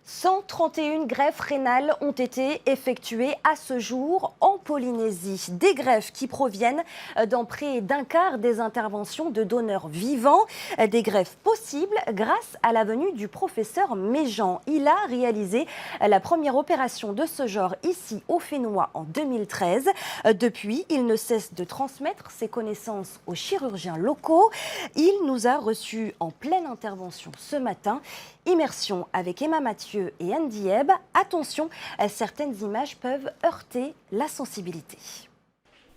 131 greffes rénales ont été effectuées à ce jour en Polynésie. Des greffes qui proviennent dans près d'un quart des interventions de donneurs vivants. Des greffes possibles grâce à la venue du professeur Méjean. Il a réalisé la première opération de ce genre ici au Fénois en 2013. Depuis, il ne cesse de transmettre ses connaissances aux chirurgiens locaux. Il nous a reçus en pleine intervention ce matin. Immersion avec Emma Mathieu et Andy Ebb. Attention, certaines images peuvent heurter la sensibilité.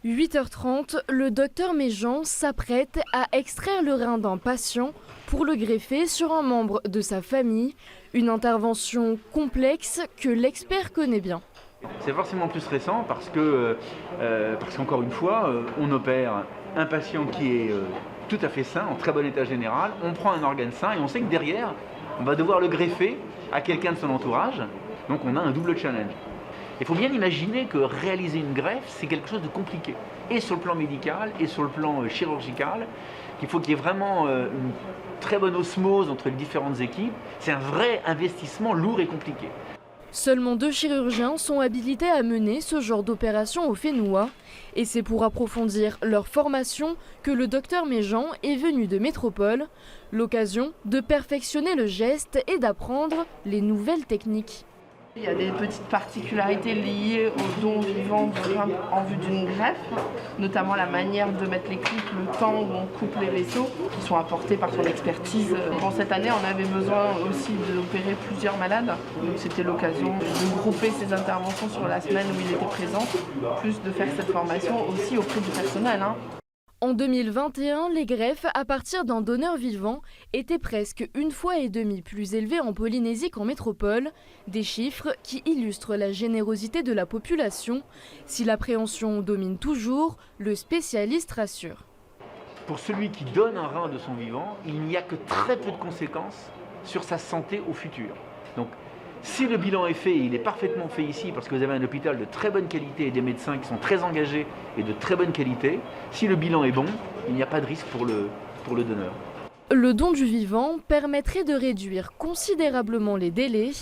8h30, le docteur Méjean s'apprête à extraire le rein d'un patient pour le greffer sur un membre de sa famille. Une intervention complexe que l'expert connaît bien. C'est forcément plus récent parce qu'encore une fois, on opère un patient qui est tout à fait sain, en très bon état général. On prend un organe sain et on sait que derrière, on va devoir le greffer à quelqu'un de son entourage. Donc on a un double challenge. Il faut bien imaginer que réaliser une greffe, c'est quelque chose de compliqué. Et sur le plan médical, et sur le plan chirurgical. Il faut qu'il y ait vraiment une très bonne osmose entre les différentes équipes. C'est un vrai investissement lourd et compliqué. Seulement 2 chirurgiens sont habilités à mener ce genre d'opération au Fénois. Et c'est pour approfondir leur formation que le docteur Méjean est venu de métropole. L'occasion de perfectionner le geste et d'apprendre les nouvelles techniques. Il y a des petites particularités liées aux dons vivants du rein en vue d'une greffe, notamment la manière de mettre les clips, le temps où on coupe les vaisseaux, qui sont apportés par son expertise. Bon, cette année, on avait besoin aussi d'opérer plusieurs malades, donc c'était l'occasion de grouper ces interventions sur la semaine où il était présent, plus de faire cette formation aussi auprès du personnel. En 2021, les greffes à partir d'un donneur vivant étaient presque 1,5 fois plus élevées en Polynésie qu'en métropole. Des chiffres qui illustrent la générosité de la population. Si l'appréhension domine toujours, le spécialiste rassure. Pour celui qui donne un rein de son vivant, il n'y a que très peu de conséquences sur sa santé au futur. Donc, si le bilan est fait, il est parfaitement fait ici parce que vous avez un hôpital de très bonne qualité et des médecins qui sont très engagés et de très bonne qualité. Si le bilan est bon, il n'y a pas de risque pour le donneur. Le don du vivant permettrait de réduire considérablement les délais.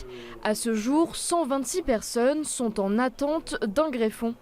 À ce jour, 126 personnes sont en attente d'un greffon.